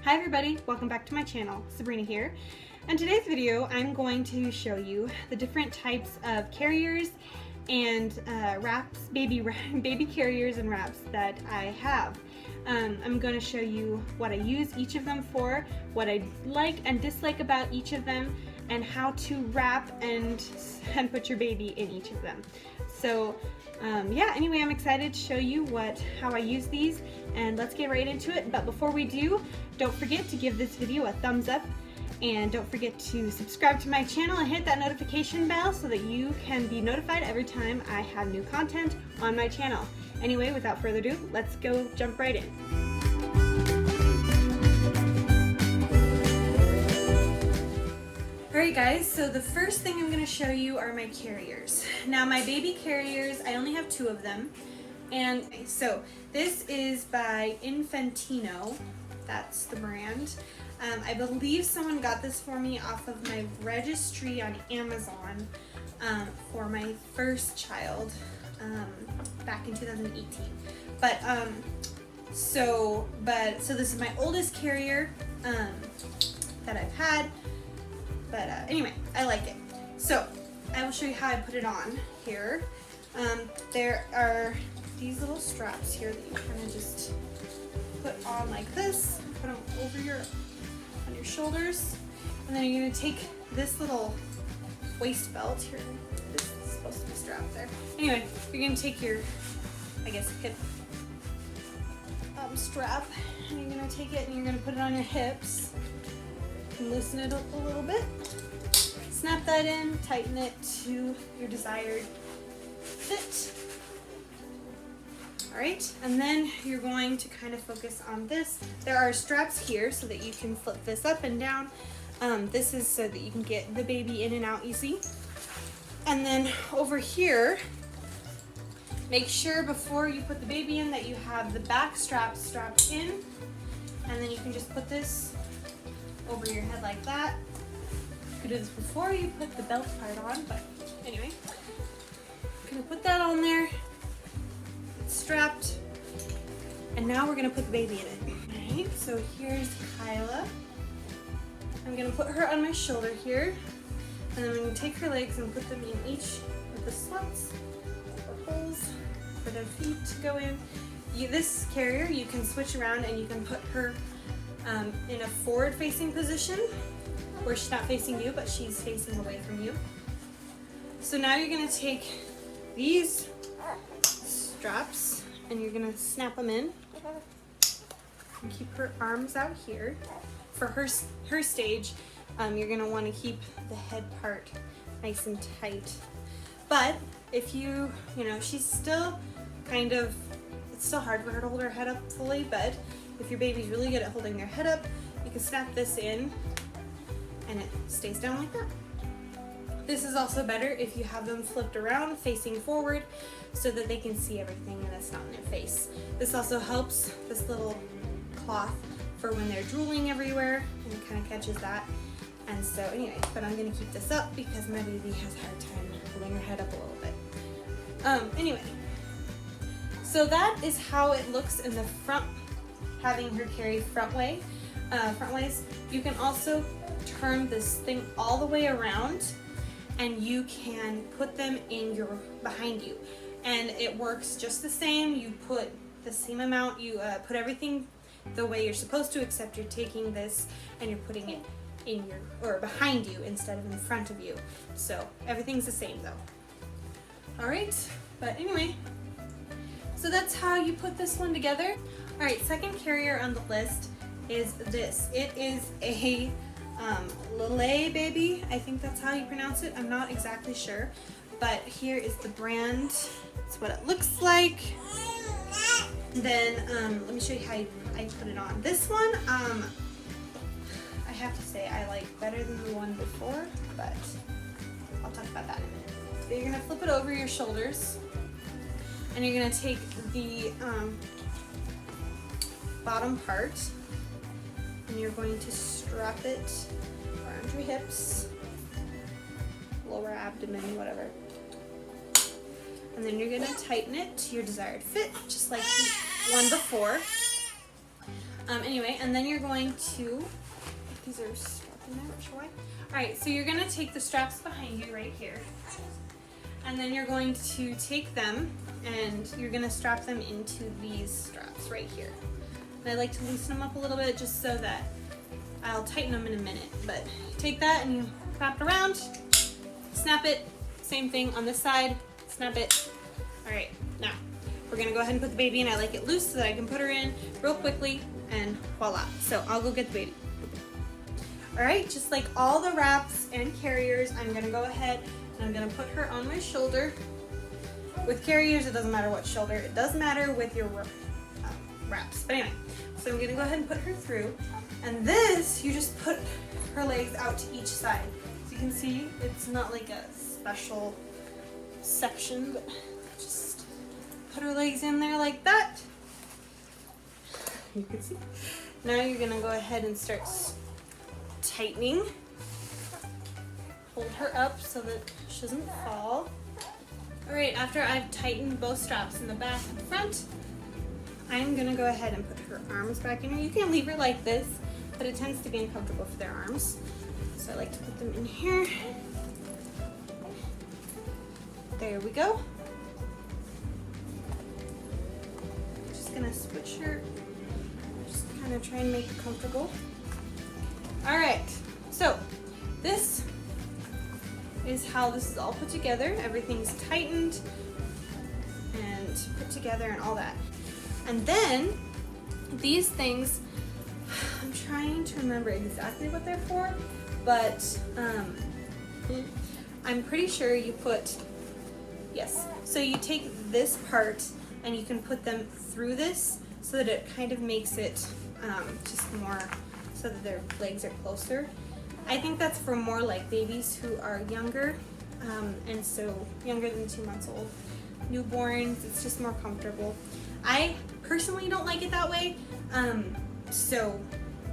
Hi everybody, welcome back to my channel. Sabrina here. In today's video, I'm going to show you the different types of carriers and wraps, baby carriers and wraps that I have. I'm going to show you what I use each of them for, what I like and dislike about each of them, and how to wrap and put your baby in each of them. So yeah, anyway, I'm excited to show you how I use these, and let's get right into it. But before we do, don't forget to give this video a thumbs up, and don't forget to subscribe to my channel and hit that notification bell so that you can be notified every time I have new content on my channel. Anyway, without further ado, let's go jump right in. Alright guys, so the first thing I'm going to show you are my carriers. Now my baby carriers, I only have 2 of them. And so this is by Infantino, that's the brand. I believe someone got this for me off of my registry on Amazon for my first child back in 2018. So this is my oldest carrier that I've had. But anyway, I like it. So I will show you how I put it on here. There are these little straps here that you kind of just put on like this. Put them over on your shoulders, and then you're gonna take this little waist belt here. This is supposed to be strapped there. Anyway, you're gonna take your, I guess, hip strap, and you're gonna take it and you're gonna put it on your hips. And loosen it up a little bit. Snap that in, tighten it to your desired fit. Alright, and then you're going to kind of focus on this. There are straps here so that you can flip this up and down. This is so that you can get the baby in and out easy. And then over here, make sure before you put the baby in that you have the back strap strapped in. And then you can just put this over your head like that. You could do this before you put the belt part on, but anyway. I'm gonna put that on there. It's strapped. And now we're gonna put the baby in it. Alright, so here's Kyla. I'm gonna put her on my shoulder here. And then I'm gonna take her legs and put them in each of the slots or holes for their feet to go in. This carrier, you can switch around and you can put her in a forward-facing position where she's not facing you, but she's facing away from you. So now you're going to take these straps and you're going to snap them in and keep her arms out here. For her stage, you're going to want to keep the head part nice and tight. But if she's still it's still hard for her to hold her head up fully, but if your baby's really good at holding their head up, you can snap this in and it stays down like that. This is also better if you have them flipped around facing forward so that they can see everything and it's not in their face. This also helps, this little cloth, for when they're drooling everywhere, and it kind of catches that. And so anyway, but I'm going to keep this up because my baby has a hard time holding her head up a little bit. Anyway, so that is how it looks in the front, having her carry frontways. You can also turn this thing all the way around and you can put them behind you, and it works just the same. You put the same amount, you put everything the way you're supposed to, except you're taking this and you're putting it behind you instead of in front of you. So everything's the same though. Alright, but anyway, so that's how you put this one together. Alright, second carrier on the list is this. It is a Lele baby. I think that's how you pronounce it. I'm not exactly sure. But here is the brand. It's what it looks like. Then let me show you how I put it on. This one, I have to say I like better than the one before, but I'll talk about that in a minute. So you're gonna flip it over your shoulders, and you're gonna take the bottom part, and you're going to strap it around your hips, lower abdomen, whatever. And then you're gonna tighten it to your desired fit, just like the one before. Anyway, and then you're going to, these are strapped in there, not sure why. All right, so you're gonna take the straps behind you right here. And then you're going to take them and you're gonna strap them into these straps right here. And I like to loosen them up a little bit just so that I'll tighten them in a minute. But you take that and you wrap it around, snap it, same thing on this side, snap it. All right, now we're gonna go ahead and put the baby in. I like it loose so that I can put her in real quickly and voila. So I'll go get the baby. All right, just like all the wraps and carriers, I'm gonna go ahead and I'm gonna put her on my shoulder. With carriers, it doesn't matter what shoulder. It does matter with your wraps. But anyway, so I'm gonna go ahead and put her through. And this, you just put her legs out to each side. So you can see, it's not like a special section, but just put her legs in there like that. You can see. Now you're gonna go ahead and start tightening. Hold her up so that she doesn't fall. All right, after I've tightened both straps in the back and the front, I'm gonna go ahead and put her arms back in here. You can leave her like this, but it tends to be uncomfortable for their arms. So I like to put them in here. There we go. Just gonna switch her, just kind of try and make her comfortable. All right, so this is how this is all put together. Everything's tightened and put together and all that. And then these things, I'm trying to remember exactly what they're for, but I'm pretty sure you put, yes. So you take this part and you can put them through this so that it kind of makes it just more, so that their legs are closer. I think that's for more like babies who are younger, and so younger than 2 months old. Newborns, it's just more comfortable. I personally don't like it that way, so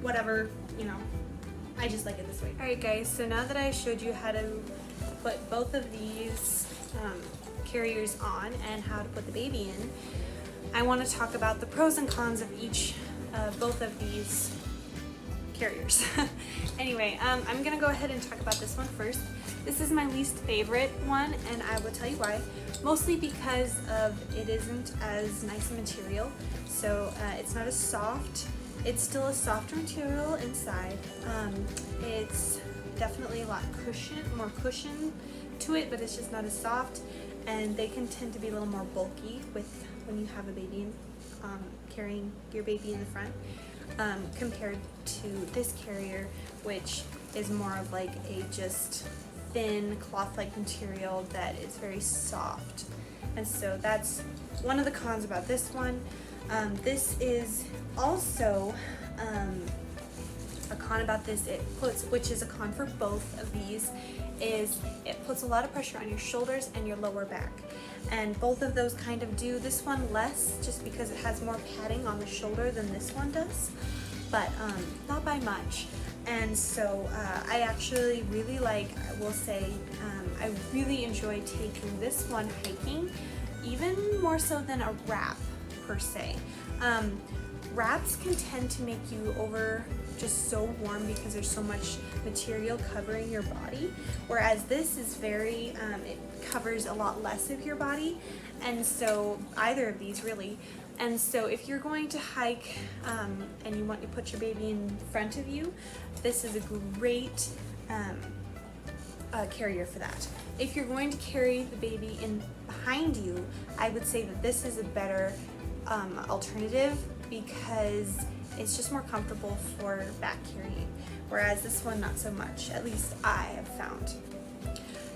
whatever, you know, I just like it this way. All right guys, so now that I showed you how to put both of these carriers on and how to put the baby in, I want to talk about the pros and cons of both of these carriers. Anyway, I'm gonna go ahead and talk about this one first. This is my least favorite one, and I will tell you why. Mostly because of it isn't as nice a material, so it's not as soft. It's still a softer material inside. It's definitely a lot more cushion to it, but it's just not as soft. And they can tend to be a little more bulky when you have a baby carrying your baby in the front. Compared to this carrier, which is more of like a just thin cloth-like material that is very soft. And so that's one of the cons about this one. This is also a con about this, which is a con for both of these, is it puts a lot of pressure on your shoulders and your lower back. And both of those kind of do. This one less, just because it has more padding on the shoulder than this one does, but not by much. And so I actually really like, I will say, I really enjoy taking this one hiking, even more so than a wrap per se. Wraps can tend to make you just so warm because there's so much material covering your body, whereas this is very, it covers a lot less of your body, and so either of these really. And so if you're going to hike and you want to put your baby in front of you, this is a great carrier for that. If you're going to carry the baby in behind you, I would say that this is a better alternative because it's just more comfortable for back carrying, whereas this one not so much, at least I have found.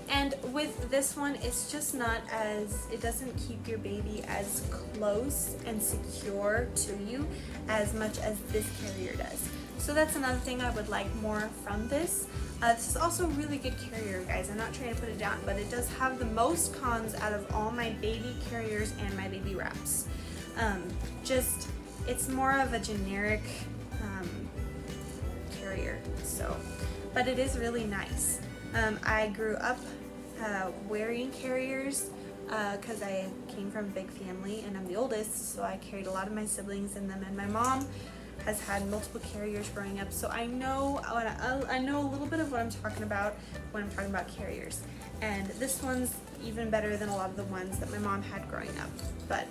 And with this one, it's just not as, it doesn't keep your baby as close and secure to you as much as this carrier does. So that's another thing I would like more from this. This is also a really good carrier, guys. I'm not trying to put it down, but it does have the most cons out of all my baby carriers and my baby wraps. It's more of a generic carrier, so, but it is really nice. I grew up wearing carriers because I came from a big family and I'm the oldest, so I carried a lot of my siblings in them, and my mom has had multiple carriers growing up, so I know I know a little bit of what I'm talking about when I'm talking about carriers. And this one's even better than a lot of the ones that my mom had growing up. But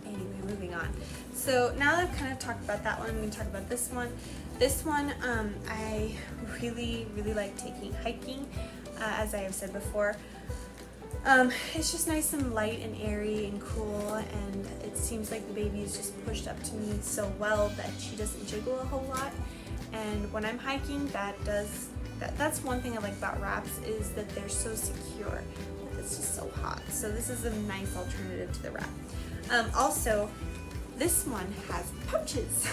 anyway, moving on. So now that I've kind of talked about that one, I'm going to talk about this one. This one I really like taking hiking, as I have said before. It's just nice and light and airy and cool, and it seems like the baby is just pushed up to me so well that she doesn't jiggle a whole lot. And when I'm hiking, that's one thing I like about wraps, is that they're so secure. It's just so hot. So this is a nice alternative to the wrap. Also, this one has pouches.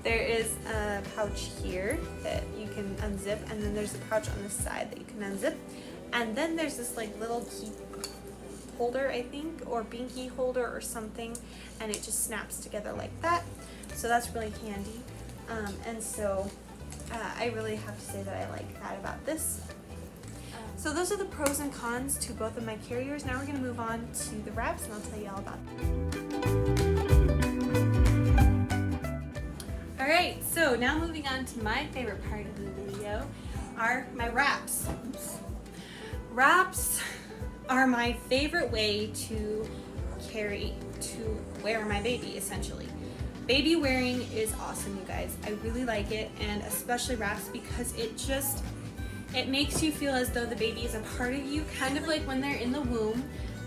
There is a pouch here that you can unzip, and then there's a pouch on the side that you can unzip. And then there's this like little key holder, I think, or binky holder or something, and it just snaps together like that. So that's really handy. And so I really have to say that I like that about this. So those are the pros and cons to both of my carriers. Now we're going to move on to the wraps, and I'll tell you all about them. Alright, so now moving on to my favorite part of the video are my wraps. Oops. Wraps are my favorite way to wear my baby, essentially. Baby wearing is awesome, you guys. I really like it, and especially wraps, because it makes you feel as though the baby is a part of you, kind of like when they're in the womb.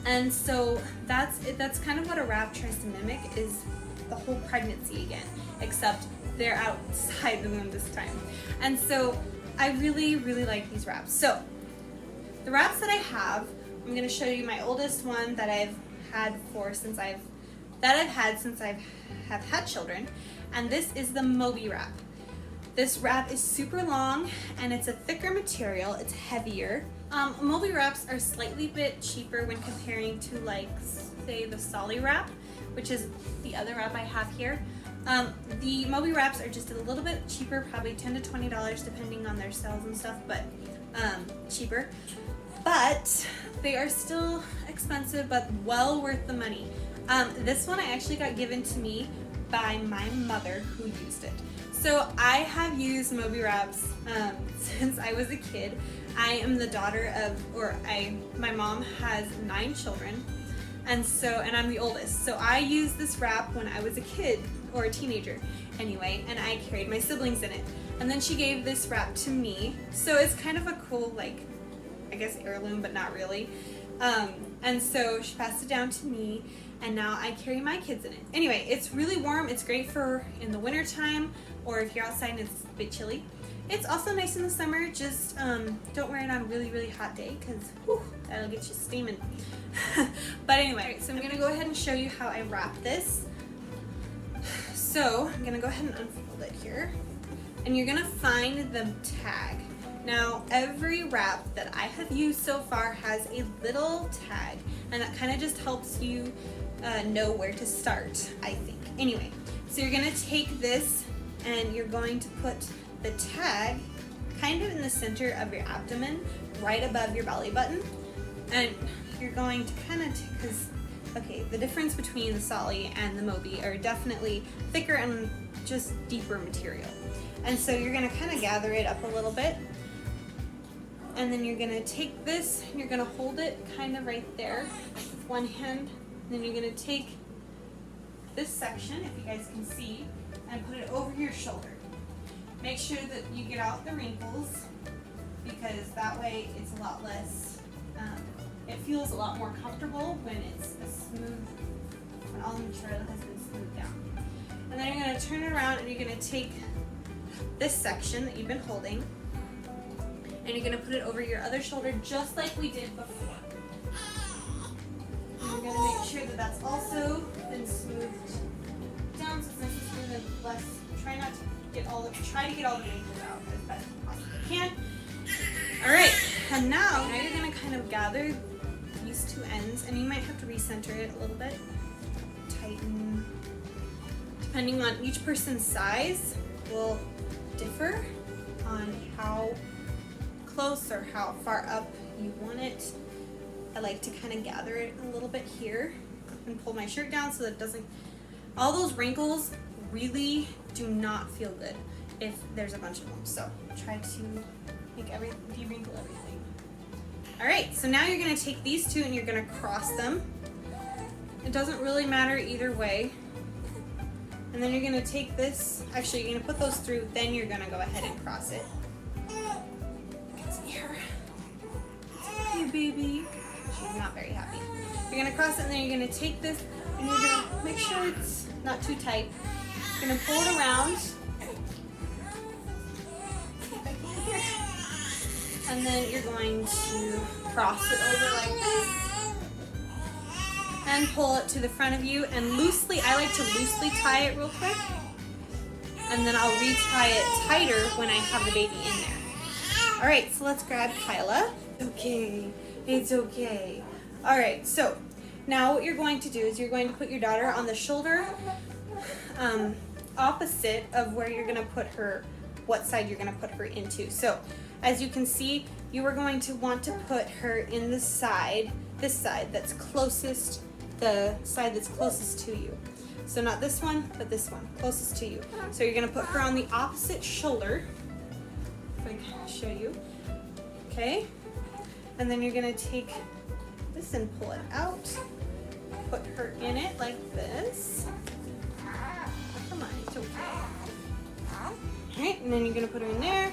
And so that's kind of what a wrap tries to mimic, is the whole pregnancy again, except they're outside the womb this time. And so I really like these wraps. So the wraps that I have, I'm going to show you my oldest one that I've had since I've had children, and this is the Moby wrap. This wrap is super long, and it's a thicker material. It's heavier. Moby wraps are slightly bit cheaper when comparing to, like, say, the Solly wrap, which is the other wrap I have here. The Moby wraps are just a little bit cheaper, probably $10 to $20 depending on their sales and stuff, but cheaper. But they are still expensive, but well worth the money. This one I actually got given to me by my mother, who used it. So I have used Moby wraps since I was a kid. I am the daughter of, my mom has 9 children, and I'm the oldest. So I used this wrap when I was a kid, or a teenager anyway, and I carried my siblings in it. And then she gave this wrap to me. So it's kind of a cool, like, I guess heirloom, but not really. And so she passed it down to me, and now I carry my kids in it. Anyway, it's really warm. It's great for in the winter time, or if you're outside and it's a bit chilly. It's also nice in the summer. Just don't wear it on a really hot day, because that'll get you steaming. But anyway, so I'm gonna go ahead and show you how I wrap this. So I'm gonna go ahead and unfold it here, and you're gonna find the tag. Now, every wrap that I have used so far has a little tag, and that kind of just helps you know where to start, I think. Anyway, so you're gonna take this and you're going to put the tag kind of in the center of your abdomen, right above your belly button. And you're going to kind of, the difference between the Solly and the Moby are definitely thicker and just deeper material. And so you're gonna kind of gather it up a little bit. And then you're gonna take this and you're gonna hold it kind of right there with one hand. And then you're gonna take this section, if you guys can see, and put it over your shoulder. Make sure that you get out the wrinkles, because that way it's a lot less, it feels a lot more comfortable when it's when all the material has been smoothed down. And then you're gonna turn it around and you're gonna take this section that you've been holding, and you're gonna put it over your other shoulder just like we did before. And you're gonna make sure that that's also been smoothed down, so it's nice and smooth and less. Try to get all the wrinkles out as best you possibly can. All right, and now you're gonna kind of gather these two ends, and you might have to recenter it a little bit, tighten. Depending on each person's size, will differ on how close or how far up you want it. I like to kind of gather it a little bit here and pull my shirt down so that it doesn't, all those wrinkles really do not feel good if there's a bunch of them. So try to make de-wrinkle everything. All right, so now you're gonna take these two and you're gonna cross them. It doesn't really matter either way. And then you're gonna take this, actually you're gonna put those through, then you're gonna go ahead and cross it. It's here. Hey baby. She's not very happy. You're gonna cross it and then you're gonna take this and you're gonna make sure it's not too tight. You're gonna pull it around. And then you're going to cross it over like this. And pull it to the front of you and loosely, I like to loosely tie it real quick. And then I'll retie it tighter when I have the baby in there. All right, so let's grab Kyla. Okay, it's okay. All right, so now what you're going to do is you're going to put your daughter on the shoulder opposite of where you're gonna put her, what side you're gonna put her into. So as you can see, you are going to want to put her in the side, this side that's closest, the side that's closest to you. So not this one, but this one, closest to you. So you're gonna put her on the opposite shoulder, if I can show you, okay? And then you're gonna take this and pull it out, put her in it like this. Come on, it's okay. All right, and then you're gonna put her in there.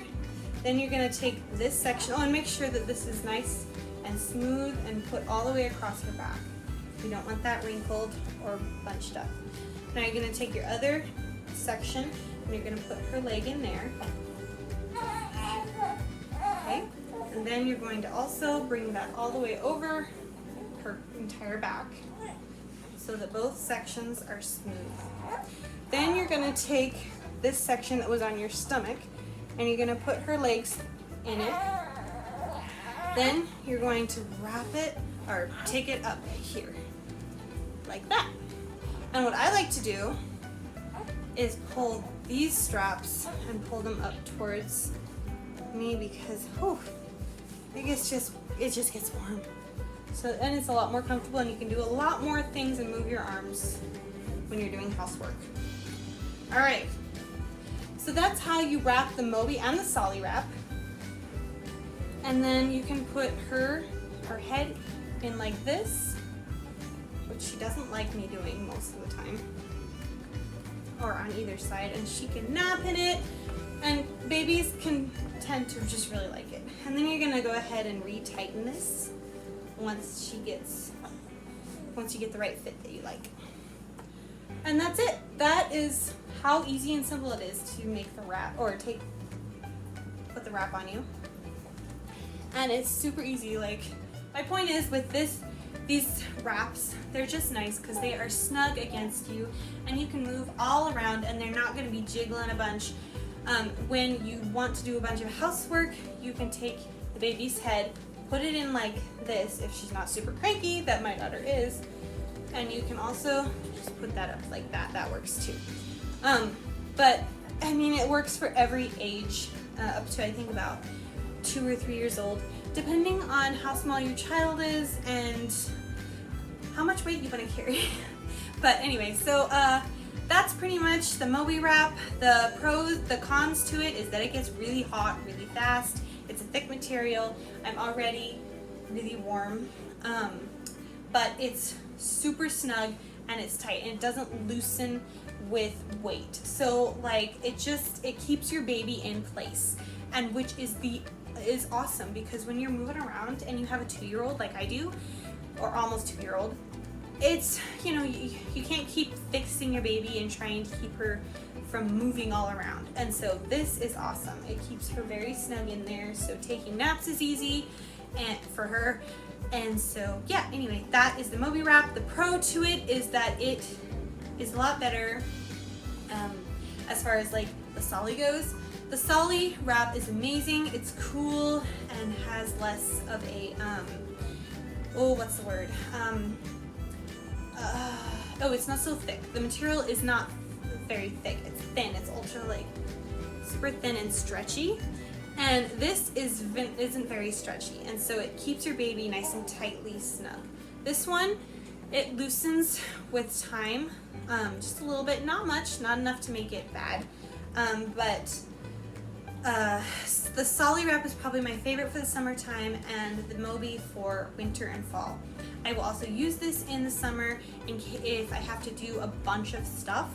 Then you're gonna take this section, and make sure that this is nice and smooth and put all the way across her back. You don't want that wrinkled or bunched up. Now you're gonna take your other section and you're gonna put her leg in there. Okay, and then you're going to also bring that all the way over her entire back so that both sections are smooth. Then you're gonna take this section that was on your stomach and you're gonna put her legs in it. Then you're going to wrap it or take it up here, like that. And what I like to do is pull these straps and pull them up towards me because, it just gets warm. So, and it's a lot more comfortable and you can do a lot more things and move your arms when you're doing housework. All right, so that's how you wrap the Moby and the Solly wrap. And then you can put her head in like this, which she doesn't like me doing most of the time, or on either side, and she can nap in it, and babies can tend to just really like it. And then you're gonna go ahead and retighten this once you get the right fit that you like. And that's it. That is how easy and simple it is to make the wrap, or put the wrap on you. And it's super easy. Like, my point is with these wraps, they're just nice because they are snug against you and you can move all around and they're not going to be jiggling a bunch. When you want to do a bunch of housework, you can take the baby's head, put it in like this if she's not super cranky, that my daughter is, and you can also just put that up like that. That works too. But I mean, it works for every age, up to I think about 2 or 3 years old, depending on how small your child is and how much weight you want to carry. But anyway, so that's pretty much the Moby wrap. The cons to it is that it gets really hot really fast. It's a thick material. I'm already really warm, but it's super snug and it's tight and it doesn't loosen with weight. So like it keeps your baby in place, and which is awesome because when you're moving around and you have a 2-year-old like I do, or almost 2-year-old, it's, you can't keep fixing your baby and trying to keep her from moving all around. And so this is awesome. It keeps her very snug in there, so taking naps is easy and for her. And so yeah, anyway, that is the Moby wrap. The pro to it is that it is a lot better as far as like the Solly goes. The Solly wrap is amazing. It's cool and has less of a what's the word? It's not so thick. The material is not very thick. It's thin. It's ultra like super thin and stretchy. And this isn't very stretchy, and so it keeps your baby nice and tightly snug. This one, it loosens with time. just a little bit, not much, not enough to make it bad. But the Solly wrap is probably my favorite for the summertime, and the Moby for winter and fall. I will also use this in the summer if I have to do a bunch of stuff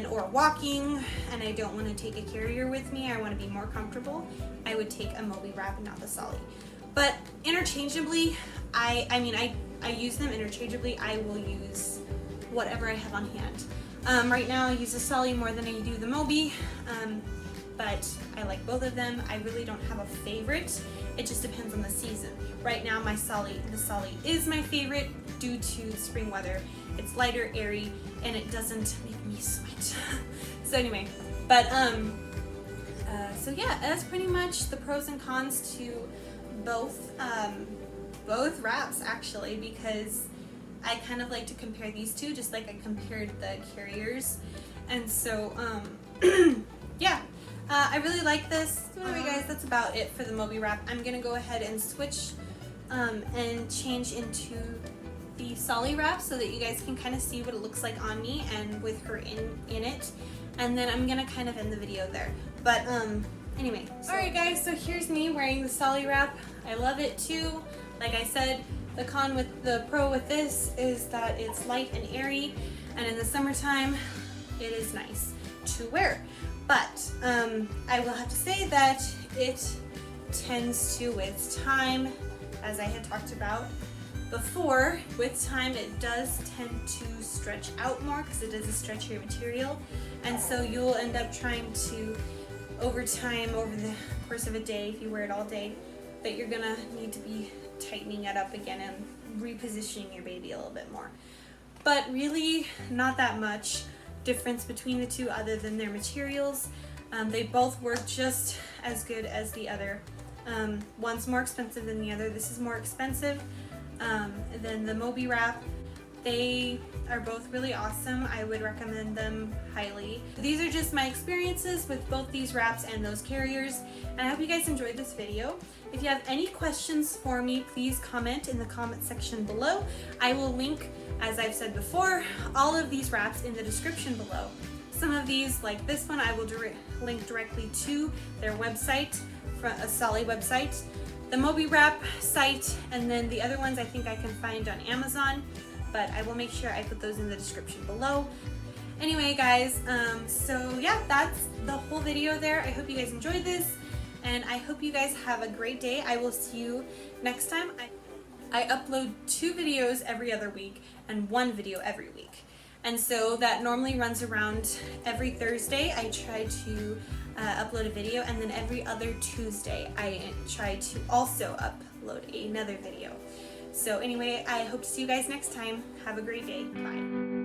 or walking and I don't want to take a carrier with me, I want to be more comfortable, I would take a Moby wrap and not the Solly. But interchangeably, I use them interchangeably. I will use whatever I have on hand. Right now I use the Solly more than I do the Moby, but I like both of them. I really don't have a favorite. It just depends on the season. Right now the Solly is my favorite due to the spring weather. It's lighter, airy, and it doesn't make me sweat. So anyway, but so yeah, that's pretty much the pros and cons to both wraps actually, because I kind of like to compare these two just like I compared the carriers. And so yeah, I really like this. So anyway guys, that's about it for the Moby wrap. I'm gonna go ahead and switch and change into the Solly wrap so that you guys can kind of see what it looks like on me and with her in it, and then I'm gonna kind of end the video there. But anyway, alright guys, so here's me wearing the Solly wrap. I love it too. Like I said, the pro with this is that it's light and airy, and in the summertime it is nice to wear. But I will have to say that it tends to, with time, as I had talked about before, with time it does tend to stretch out more because it is a stretchier material, and so you'll end up trying to, over time, over the course of a day, if you wear it all day, that you're gonna need to be tightening it up again and repositioning your baby a little bit more. But really not that much difference between the two other than their materials. They both work just as good as the other. One's more expensive than the other. This is more expensive than the Moby wrap. They are both really awesome. I would recommend them highly. These are just my experiences with both these wraps and those carriers, and I hope you guys enjoyed this video. If you have any questions for me, please comment in the comment section below. I will link, as I've said before, all of these wraps in the description below. Some of these, like this one, I will link directly to their website, a Solly website, the Moby wrap site, and then the other ones I think I can find on Amazon, but I will make sure I put those in the description below. Anyway guys, so yeah, that's the whole video there. I hope you guys enjoyed this, and I hope you guys have a great day. I will see you next time. I upload 2 videos every other week and 1 video every week. And so that normally runs around every Thursday. I try to upload a video, and then every other Tuesday I try to also upload another video. So anyway, I hope to see you guys next time. Have a great day. Bye.